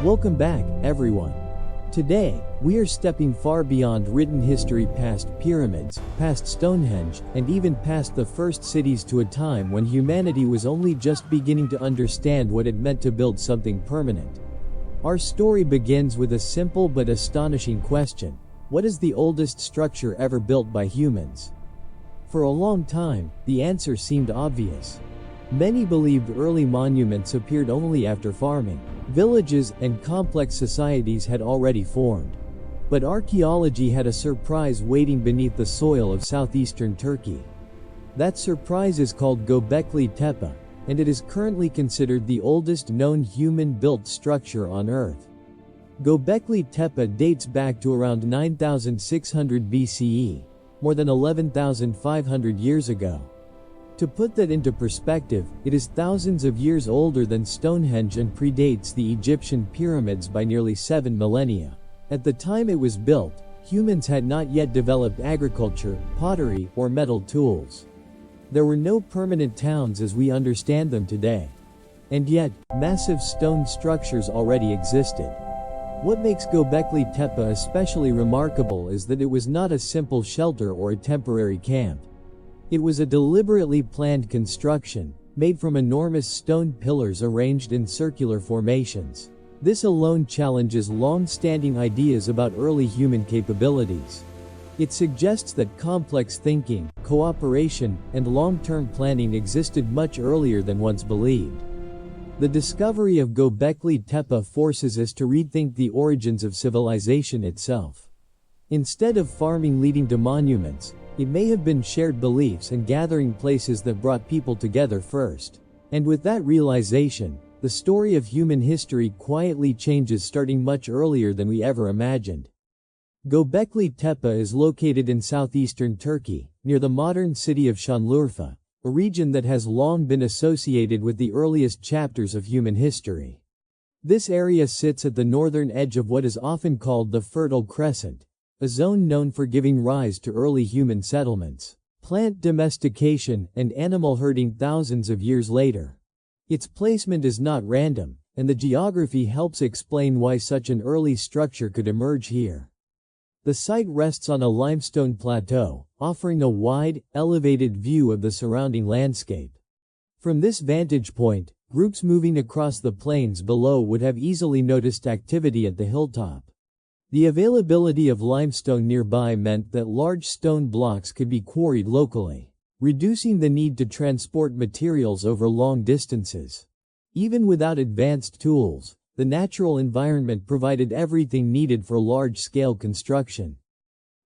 Welcome back, everyone. Today, we are stepping far beyond written history, past pyramids, past Stonehenge, and even past the first cities, to a time when humanity was only just beginning to understand what it meant to build something permanent. Our story begins with a simple but astonishing question: what is the oldest structure ever built by humans? For a long time, the answer seemed obvious. Many believed early monuments appeared only after farming. Villages and complex societies had already formed. But archaeology had a surprise waiting beneath the soil of southeastern Turkey. That surprise is called GöbekliTepe, and it is currently considered the oldest known human-built structure on Earth. GöbekliTepe dates back to around 9600 BCE, more than 11,500 years ago. To put that into perspective, it is thousands of years older than Stonehenge and predates the Egyptian pyramids by nearly 7 millennia. At the time it was built, humans had not yet developed agriculture, pottery, or metal tools. There were no permanent towns as we understand them today. And yet, massive stone structures already existed. What makes GöbekliTepe especially remarkable is that it was not a simple shelter or a temporary camp. It was a deliberately planned construction, made from enormous stone pillars arranged in circular formations. This alone challenges long-standing ideas about early human capabilities. It suggests that complex thinking, cooperation, and long-term planning existed much earlier than once believed. The discovery of GöbekliTepe forces us to rethink the origins of civilization itself. Instead of farming leading to monuments, it may have been shared beliefs and gathering places that brought people together first. And with that realization, the story of human history quietly changes, starting much earlier than we ever imagined. GöbekliTepe is located in southeastern Turkey, near the modern city of Şanlıurfa, a region that has long been associated with the earliest chapters of human history. This area sits at the northern edge of what is often called the Fertile Crescent, a zone known for giving rise to early human settlements, plant domestication, and animal herding thousands of years later. Its placement is not random, and the geography helps explain why such an early structure could emerge here. The site rests on a limestone plateau, offering a wide, elevated view of the surrounding landscape. From this vantage point, groups moving across the plains below would have easily noticed activity at the hilltop. The availability of limestone nearby meant that large stone blocks could be quarried locally, reducing the need to transport materials over long distances. Even without advanced tools, the natural environment provided everything needed for large-scale construction.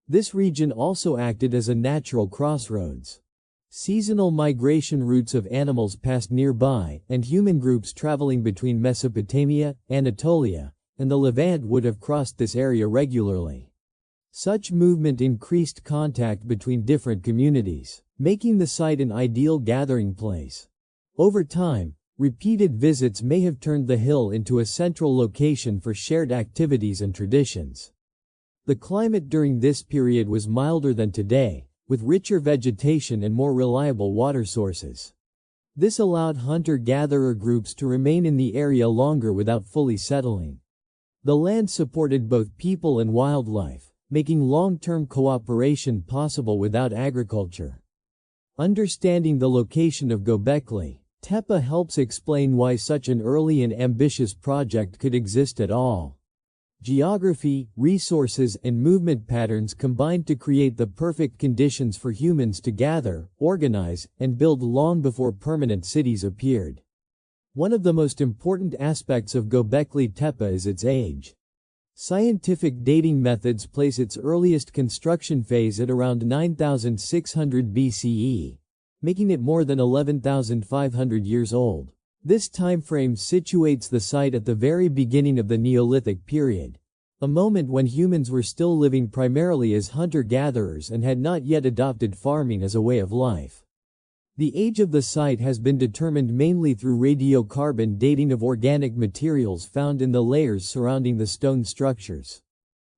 This region also acted as a natural crossroads. Seasonal migration routes of animals passed nearby, and human groups traveling between Mesopotamia, Anatolia, and the Levant would have crossed this area regularly. Such movement increased contact between different communities, making the site an ideal gathering place. Over time, repeated visits may have turned the hill into a central location for shared activities and traditions. The climate during this period was milder than today, with richer vegetation and more reliable water sources. This allowed hunter-gatherer groups to remain in the area longer without fully settling. The land supported both people and wildlife, making long-term cooperation possible without agriculture. Understanding the location of GöbekliTepe helps explain why such an early and ambitious project could exist at all. Geography, resources, and movement patterns combined to create the perfect conditions for humans to gather, organize, and build long before permanent cities appeared. One of the most important aspects of GöbekliTepe is its age. Scientific dating methods place its earliest construction phase at around 9600 BCE, making it more than 11,500 years old. This timeframe situates the site at the very beginning of the Neolithic period, a moment when humans were still living primarily as hunter-gatherers and had not yet adopted farming as a way of life. The age of the site has been determined mainly through radiocarbon dating of organic materials found in the layers surrounding the stone structures.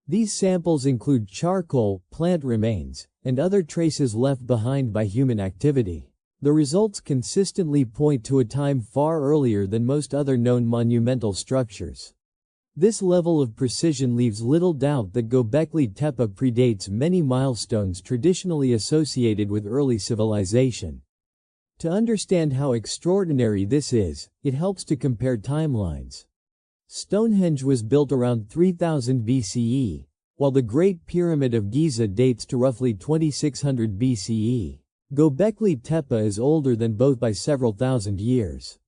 These samples include charcoal, plant remains, and other traces left behind by human activity. The results consistently point to a time far earlier than most other known monumental structures. This level of precision leaves little doubt that Göbekli Tepe predates many milestones traditionally associated with early civilization. To understand how extraordinary this is, it helps to compare timelines. Stonehenge was built around 3000 BCE, while the Great Pyramid of Giza dates to roughly 2600 BCE. Göbekli Tepe is older than both by several thousand years.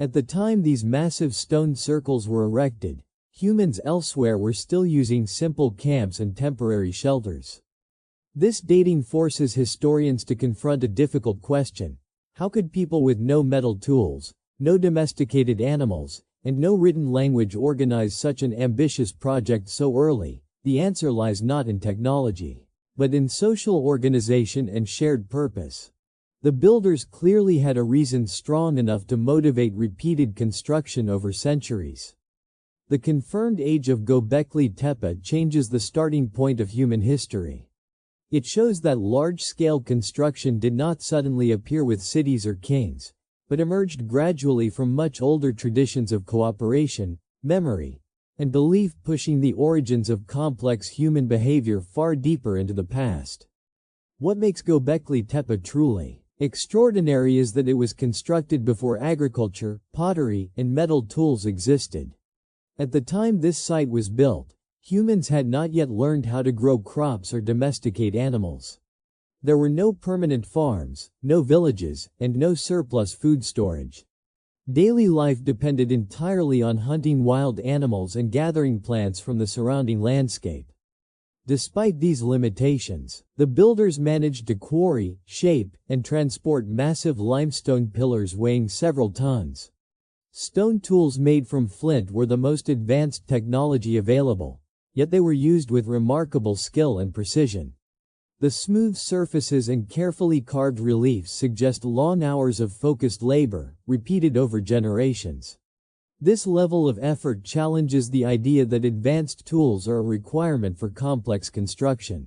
At the time these massive stone circles were erected, humans elsewhere were still using simple camps and temporary shelters. This dating forces historians to confront a difficult question. How could people with no metal tools, no domesticated animals, and no written language organize such an ambitious project so early? The answer lies not in technology, but in social organization and shared purpose. The builders clearly had a reason strong enough to motivate repeated construction over centuries. The confirmed age of Göbekli Tepe changes the starting point of human history. It shows that large-scale construction did not suddenly appear with cities or kings, but emerged gradually from much older traditions of cooperation, memory, and belief, pushing the origins of complex human behavior far deeper into the past. What makes Göbekli Tepe truly extraordinary is that it was constructed before agriculture, pottery, and metal tools existed. At the time this site was built, humans had not yet learned how to grow crops or domesticate animals. There were no permanent farms, no villages, and no surplus food storage. Daily life depended entirely on hunting wild animals and gathering plants from the surrounding landscape. Despite these limitations, the builders managed to quarry, shape, and transport massive limestone pillars weighing several tons. Stone tools made from flint were the most advanced technology available, yet they were used with remarkable skill and precision. The smooth surfaces and carefully carved reliefs suggest long hours of focused labor, repeated over generations. This level of effort challenges the idea that advanced tools are a requirement for complex construction.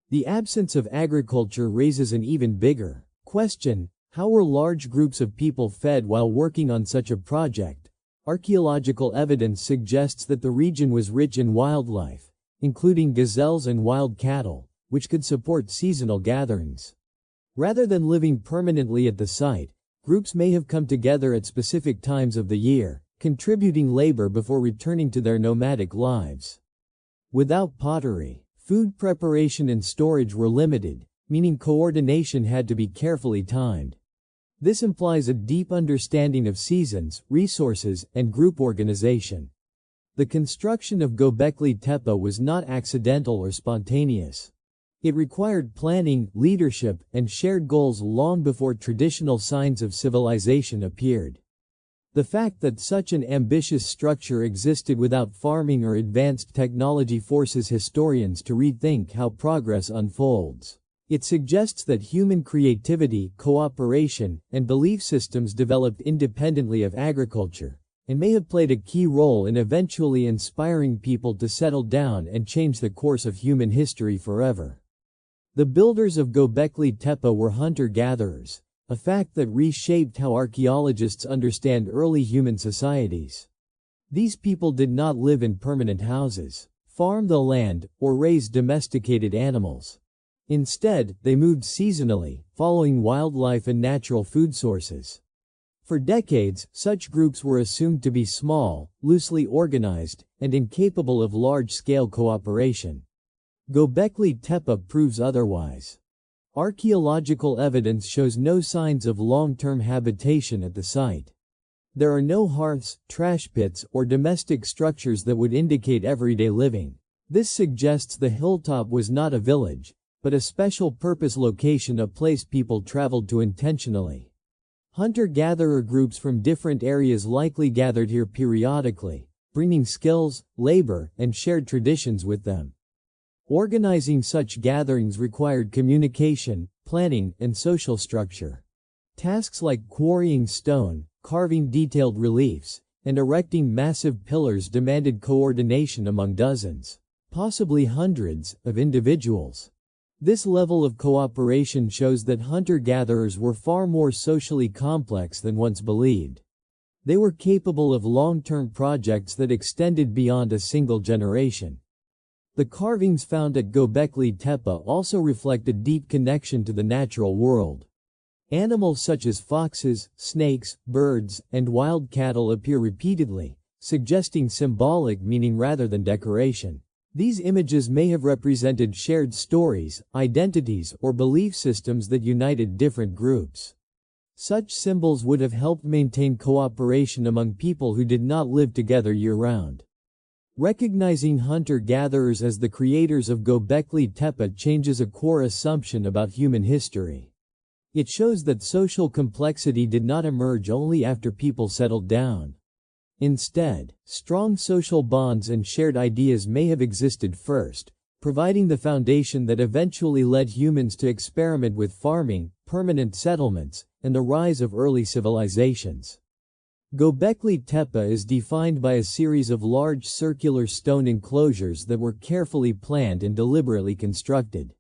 The absence of agriculture raises an even bigger question. How were large groups of people fed while working on such a project? Archaeological evidence suggests that the region was rich in wildlife, including gazelles and wild cattle, which could support seasonal gatherings. Rather than living permanently at the site, groups may have come together at specific times of the year, contributing labor before returning to their nomadic lives. Without pottery, food preparation and storage were limited, meaning coordination had to be carefully timed. This implies a deep understanding of seasons, resources, and group organization. The construction of Göbekli Tepe was not accidental or spontaneous. It required planning, leadership, and shared goals long before traditional signs of civilization appeared. The fact that such an ambitious structure existed without farming or advanced technology forces historians to rethink how progress unfolds. It suggests that human creativity, cooperation, and belief systems developed independently of agriculture, and may have played a key role in eventually inspiring people to settle down and change the course of human history forever. The builders of Göbekli Tepe were hunter-gatherers, a fact that reshaped how archaeologists understand early human societies. These people did not live in permanent houses, farm the land, or raise domesticated animals. Instead, they moved seasonally, following wildlife and natural food sources. For decades, such groups were assumed to be small, loosely organized, and incapable of large-scale cooperation. Göbekli Tepe proves otherwise. Archaeological evidence shows no signs of long-term habitation at the site. There are no hearths, trash pits, or domestic structures that would indicate everyday living. This suggests the hilltop was not a village, but a special-purpose location, a place people traveled to intentionally. Hunter-gatherer groups from different areas likely gathered here periodically, bringing skills, labor, and shared traditions with them. Organizing such gatherings required communication, planning, and social structure. Tasks like quarrying stone, carving detailed reliefs, and erecting massive pillars demanded coordination among dozens, possibly hundreds, of individuals. This level of cooperation shows that hunter-gatherers were far more socially complex than once believed. They were capable of long-term projects that extended beyond a single generation. The carvings found at GöbekliTepe also reflect a deep connection to the natural world. Animals such as foxes, snakes, birds, and wild cattle appear repeatedly, suggesting symbolic meaning rather than decoration. These images may have represented shared stories, identities, or belief systems that united different groups. Such symbols would have helped maintain cooperation among people who did not live together year-round. Recognizing hunter-gatherers as the creators of GöbekliTepe changes a core assumption about human history. It shows that social complexity did not emerge only after people settled down. Instead, strong social bonds and shared ideas may have existed first, providing the foundation that eventually led humans to experiment with farming, permanent settlements, and the rise of early civilizations. GöbekliTepe is defined by a series of large circular stone enclosures that were carefully planned and deliberately constructed.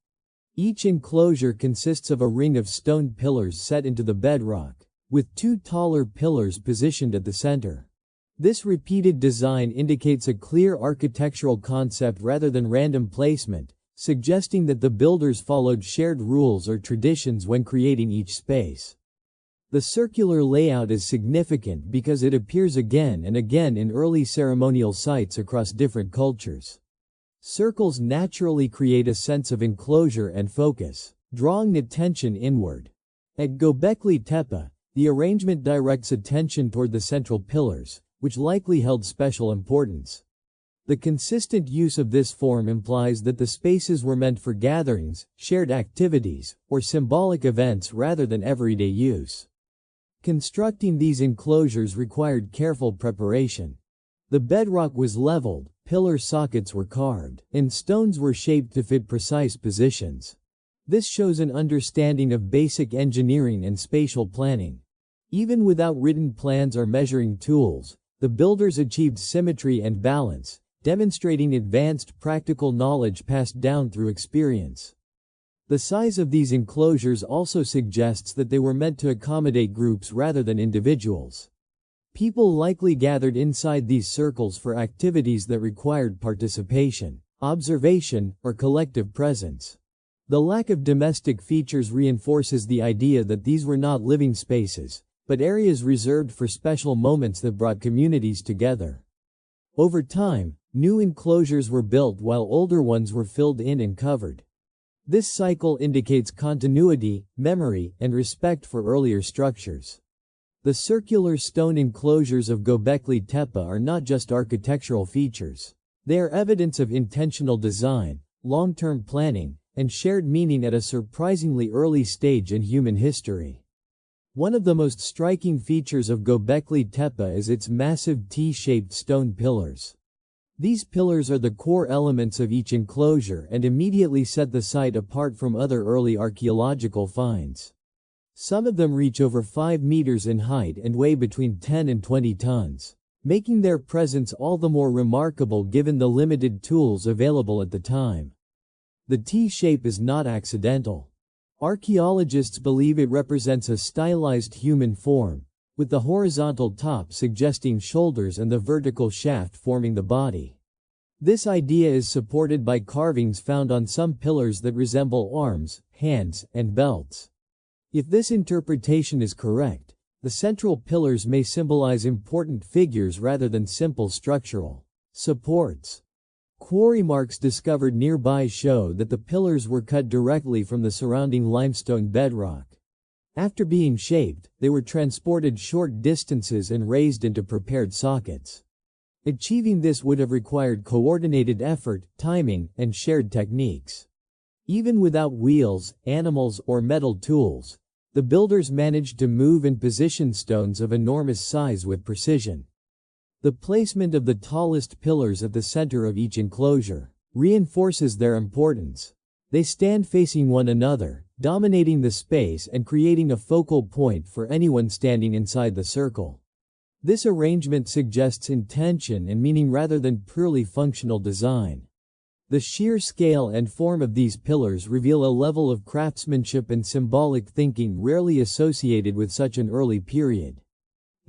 Each enclosure consists of a ring of stone pillars set into the bedrock, with two taller pillars positioned at the center. This repeated design indicates a clear architectural concept rather than random placement, suggesting that the builders followed shared rules or traditions when creating each space. The circular layout is significant because it appears again and again in early ceremonial sites across different cultures. Circles naturally create a sense of enclosure and focus, drawing attention inward. At GöbekliTepe, the arrangement directs attention toward the central pillars, which likely held special importance. The consistent use of this form implies that the spaces were meant for gatherings, shared activities, or symbolic events rather than everyday use. Constructing these enclosures required careful preparation. The bedrock was leveled, pillar sockets were carved, and stones were shaped to fit precise positions. This shows an understanding of basic engineering and spatial planning. Even without written plans or measuring tools, the builders achieved symmetry and balance, demonstrating advanced practical knowledge passed down through experience. The size of these enclosures also suggests that they were meant to accommodate groups rather than individuals. People likely gathered inside these circles for activities that required participation, observation, or collective presence. The lack of domestic features reinforces the idea that these were not living spaces, but areas reserved for special moments that brought communities together. Over time, new enclosures were built while older ones were filled in and covered. This cycle indicates continuity, memory, and respect for earlier structures. The circular stone enclosures of GöbekliTepe are not just architectural features. They are evidence of intentional design, long-term planning, and shared meaning at a surprisingly early stage in human history. One of the most striking features of GöbekliTepe is its massive T-shaped stone pillars. These pillars are the core elements of each enclosure and immediately set the site apart from other early archaeological finds. Some of them reach over 5 meters in height and weigh between 10 and 20 tons, making their presence all the more remarkable given the limited tools available at the time. The T-shape is not accidental. Archaeologists believe it represents a stylized human form, with the horizontal top suggesting shoulders and the vertical shaft forming the body. This idea is supported by carvings found on some pillars that resemble arms, hands, and belts. If this interpretation is correct, the central pillars may symbolize important figures rather than simple structural supports. Quarry marks discovered nearby show that the pillars were cut directly from the surrounding limestone bedrock. After being shaped, they were transported short distances and raised into prepared sockets. Achieving this would have required coordinated effort, timing, and shared techniques. Even without wheels, animals, or metal tools, the builders managed to move and position stones of enormous size with precision. The placement of the tallest pillars at the center of each enclosure reinforces their importance. They stand facing one another, dominating the space and creating a focal point for anyone standing inside the circle. This arrangement suggests intention and meaning rather than purely functional design. The sheer scale and form of these pillars reveal a level of craftsmanship and symbolic thinking rarely associated with such an early period.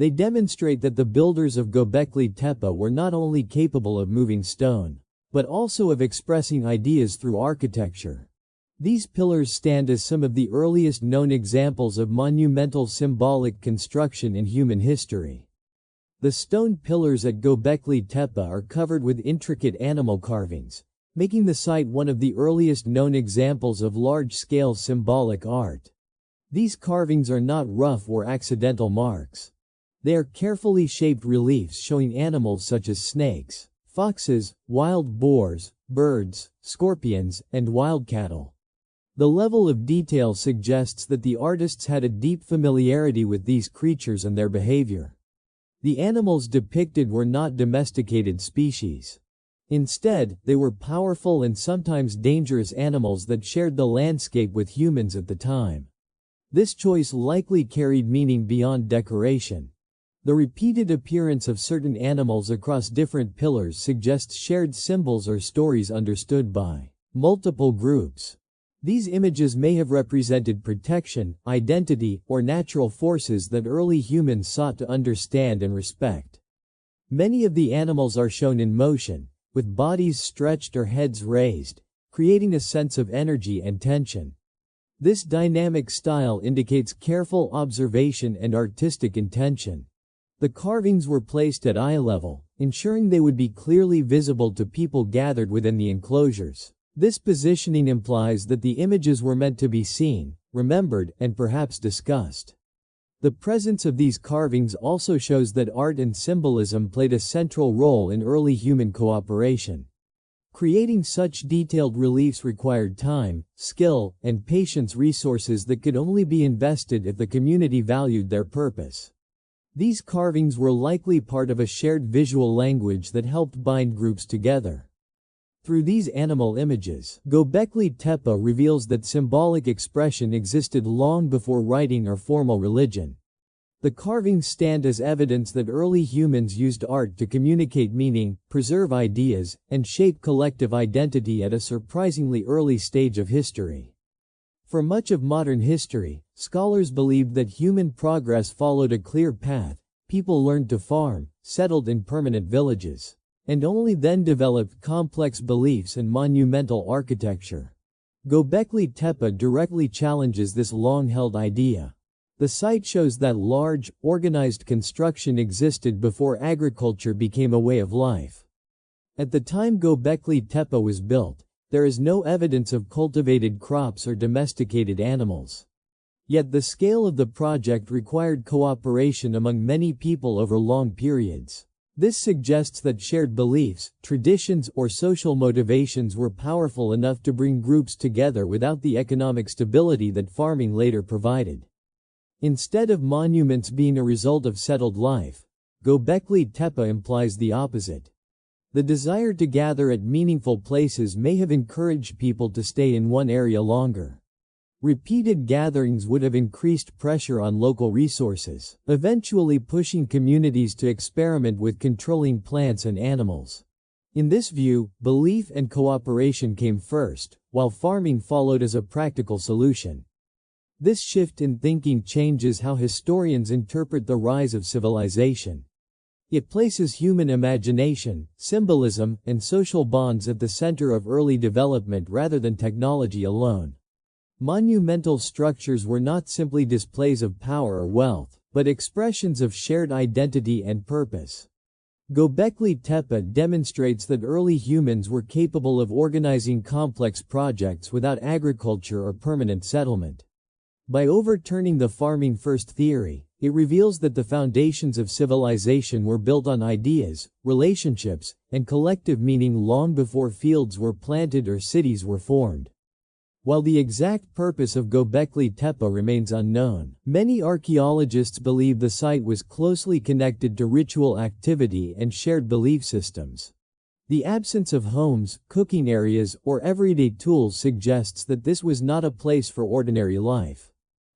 They demonstrate that the builders of Göbekli Tepe were not only capable of moving stone, but also of expressing ideas through architecture. These pillars stand as some of the earliest known examples of monumental symbolic construction in human history. The stone pillars at Göbekli Tepe are covered with intricate animal carvings, making the site one of the earliest known examples of large-scale symbolic art. These carvings are not rough or accidental marks. They are carefully shaped reliefs showing animals such as snakes, foxes, wild boars, birds, scorpions, and wild cattle. The level of detail suggests that the artists had a deep familiarity with these creatures and their behavior. The animals depicted were not domesticated species. Instead, they were powerful and sometimes dangerous animals that shared the landscape with humans at the time. This choice likely carried meaning beyond decoration. The repeated appearance of certain animals across different pillars suggests shared symbols or stories understood by multiple groups. These images may have represented protection, identity, or natural forces that early humans sought to understand and respect. Many of the animals are shown in motion, with bodies stretched or heads raised, creating a sense of energy and tension. This dynamic style indicates careful observation and artistic intention. The carvings were placed at eye level, ensuring they would be clearly visible to people gathered within the enclosures. This positioning implies that the images were meant to be seen, remembered, and perhaps discussed. The presence of these carvings also shows that art and symbolism played a central role in early human cooperation. Creating such detailed reliefs required time, skill, and patience, resources that could only be invested if the community valued their purpose. These carvings were likely part of a shared visual language that helped bind groups together. Through these animal images, Göbekli Tepe reveals that symbolic expression existed long before writing or formal religion. The carvings stand as evidence that early humans used art to communicate meaning, preserve ideas, and shape collective identity at a surprisingly early stage of history. For much of modern history, scholars believed that human progress followed a clear path. People learned to farm, settled in permanent villages, and only then developed complex beliefs and monumental architecture. Göbekli Tepe directly challenges this long-held idea. The site shows that large, organized construction existed before agriculture became a way of life. At the time Göbekli Tepe was built, there is no evidence of cultivated crops or domesticated animals. Yet the scale of the project required cooperation among many people over long periods. This suggests that shared beliefs, traditions, or social motivations were powerful enough to bring groups together without the economic stability that farming later provided. Instead of monuments being a result of settled life, Göbekli Tepe implies the opposite. The desire to gather at meaningful places may have encouraged people to stay in one area longer. Repeated gatherings would have increased pressure on local resources, eventually pushing communities to experiment with controlling plants and animals. In this view, belief and cooperation came first, while farming followed as a practical solution. This shift in thinking changes how historians interpret the rise of civilization. It places human imagination, symbolism, and social bonds at the center of early development rather than technology alone. Monumental structures were not simply displays of power or wealth, but expressions of shared identity and purpose. Göbekli Tepe demonstrates that early humans were capable of organizing complex projects without agriculture or permanent settlement. By overturning the farming-first theory, it reveals that the foundations of civilization were built on ideas, relationships, and collective meaning long before fields were planted or cities were formed. While the exact purpose of Göbekli Tepe remains unknown, many archaeologists believe the site was closely connected to ritual activity and shared belief systems. The absence of homes, cooking areas, or everyday tools suggests that this was not a place for ordinary life.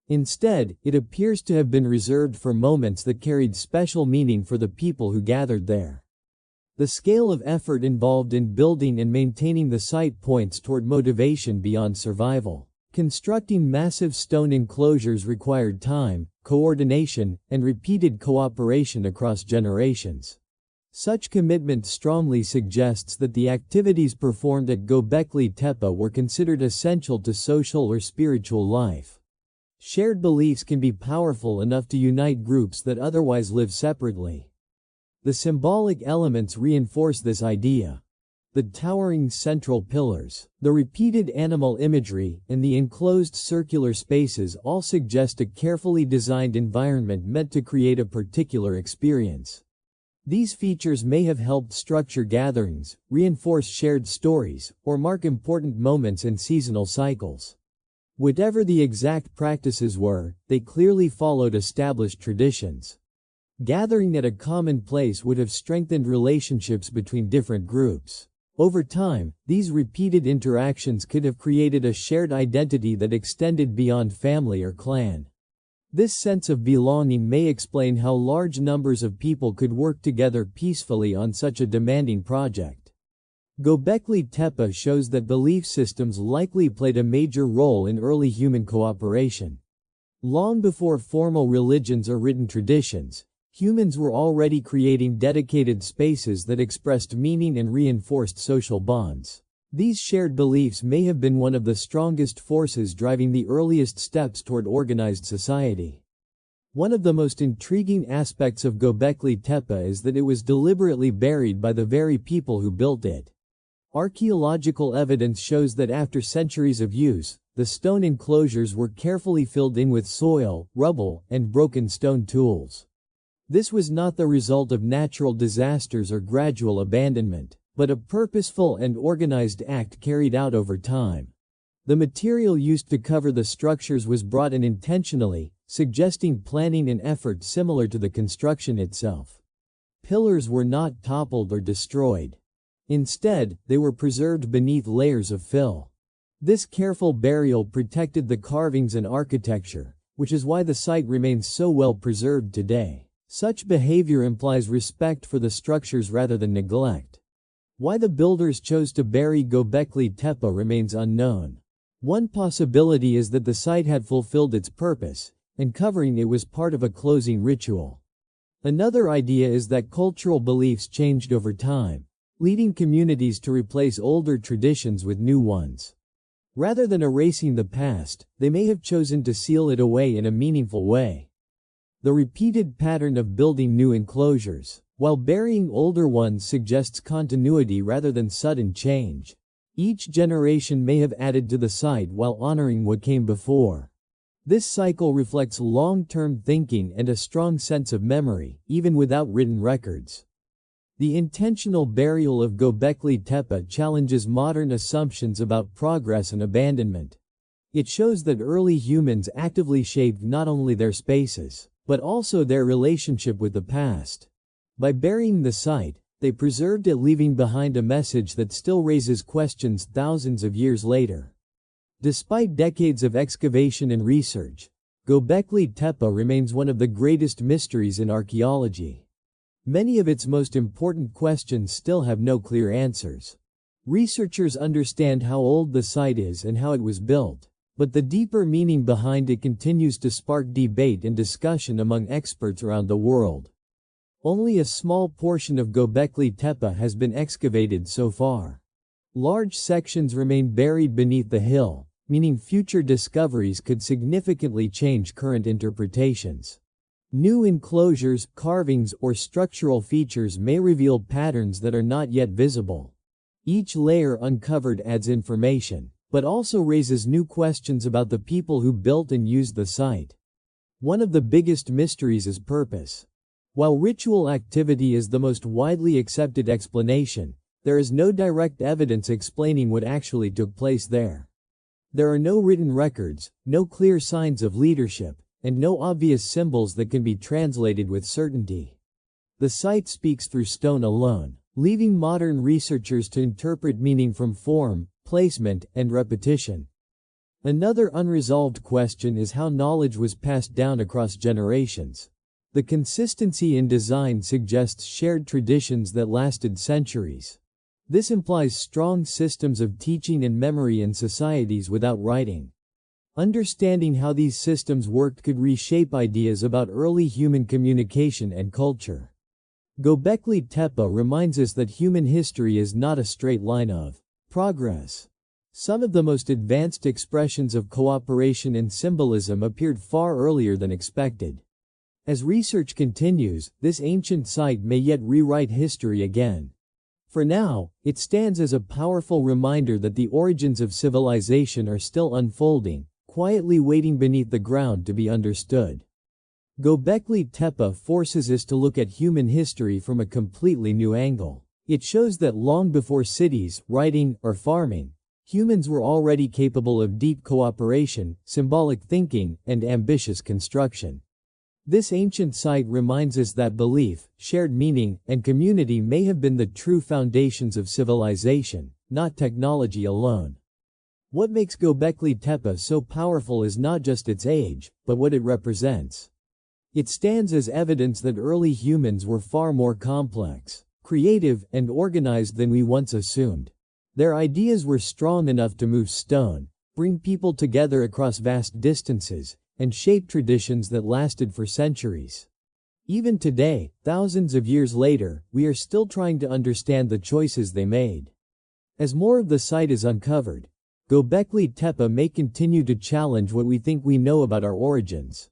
Instead, it appears to have been reserved for moments that carried special meaning for the people who gathered there. The scale of effort involved in building and maintaining the site points toward motivation beyond survival. Constructing massive stone enclosures required time, coordination, and repeated cooperation across generations. Such commitment strongly suggests that the activities performed at Göbekli Tepe were considered essential to social or spiritual life. Shared beliefs can be powerful enough to unite groups that otherwise live separately. The symbolic elements reinforce this idea. The towering central pillars, the repeated animal imagery, and the enclosed circular spaces all suggest a carefully designed environment meant to create a particular experience. These features may have helped structure gatherings, reinforce shared stories, or mark important moments in seasonal cycles. Whatever the exact practices were, they clearly followed established traditions. Gathering at a common place would have strengthened relationships between different groups. Over time, these repeated interactions could have created a shared identity that extended beyond family or clan. This sense of belonging may explain how large numbers of people could work together peacefully on such a demanding project. Göbekli Tepe shows that belief systems likely played a major role in early human cooperation. Long before formal religions or written traditions, humans were already creating dedicated spaces that expressed meaning and reinforced social bonds. These shared beliefs may have been one of the strongest forces driving the earliest steps toward organized society. One of the most intriguing aspects of Göbekli Tepe is that it was deliberately buried by the very people who built it. Archaeological evidence shows that after centuries of use, the stone enclosures were carefully filled in with soil, rubble, and broken stone tools. This was not the result of natural disasters or gradual abandonment, but a purposeful and organized act carried out over time. The material used to cover the structures was brought in intentionally, suggesting planning and effort similar to the construction itself. Pillars were not toppled or destroyed. Instead, they were preserved beneath layers of fill. This careful burial protected the carvings and architecture, which is why the site remains so well preserved today. Such behavior implies respect for the structures rather than neglect. Why the builders chose to bury Göbekli Tepe remains unknown. One possibility is that the site had fulfilled its purpose, and covering it was part of a closing ritual. Another idea is that cultural beliefs changed over time, leading communities to replace older traditions with new ones. Rather than erasing the past, they may have chosen to seal it away in a meaningful way. The repeated pattern of building new enclosures, while burying older ones, suggests continuity rather than sudden change. Each generation may have added to the site while honoring what came before. This cycle reflects long-term thinking and a strong sense of memory, even without written records. The intentional burial of Göbekli Tepe challenges modern assumptions about progress and abandonment. It shows that early humans actively shaped not only their spaces, but also their relationship with the past. By burying the site, they preserved it, leaving behind a message that still raises questions thousands of years later. Despite decades of excavation and research, Göbekli Tepe remains one of the greatest mysteries in archaeology. Many of its most important questions still have no clear answers. Researchers understand how old the site is and how it was built, but the deeper meaning behind it continues to spark debate and discussion among experts around the world. Only a small portion of Göbekli Tepe has been excavated so far. Large sections remain buried beneath the hill, meaning future discoveries could significantly change current interpretations. New enclosures, carvings, or structural features may reveal patterns that are not yet visible. Each layer uncovered adds information, but also raises new questions about the people who built and used the site. One of the biggest mysteries is purpose. While ritual activity is the most widely accepted explanation, there is no direct evidence explaining what actually took place there. There are no written records, no clear signs of leadership, and no obvious symbols that can be translated with certainty. The site speaks through stone alone, leaving modern researchers to interpret meaning from form, placement, and repetition. Another unresolved question is how knowledge was passed down across generations. The consistency in design suggests shared traditions that lasted centuries. This implies strong systems of teaching and memory in societies without writing. Understanding how these systems worked could reshape ideas about early human communication and culture. Göbekli Tepe reminds us that human history is not a straight line of progress. Some of the most advanced expressions of cooperation and symbolism appeared far earlier than expected. As research continues, this ancient site may yet rewrite history again. For now, it stands as a powerful reminder that the origins of civilization are still unfolding, quietly waiting beneath the ground to be understood. Göbekli Tepe forces us to look at human history from a completely new angle. It shows that long before cities, writing, or farming, humans were already capable of deep cooperation, symbolic thinking, and ambitious construction. This ancient site reminds us that belief, shared meaning, and community may have been the true foundations of civilization, not technology alone. What makes Göbekli Tepe so powerful is not just its age, but what it represents. It stands as evidence that early humans were far more complex, creative, and organized than we once assumed. Their ideas were strong enough to move stone, bring people together across vast distances, and shape traditions that lasted for centuries. Even today, thousands of years later, we are still trying to understand the choices they made. As more of the site is uncovered, Göbekli Tepe may continue to challenge what we think we know about our origins.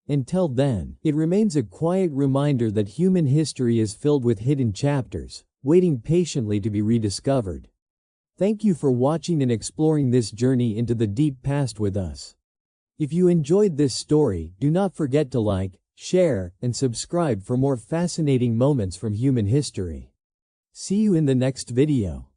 Until then, it remains a quiet reminder that human history is filled with hidden chapters, waiting patiently to be rediscovered. Thank you for watching and exploring this journey into the deep past with us. If you enjoyed this story, do not forget to like, share, and subscribe for more fascinating moments from human history. See you in the next video.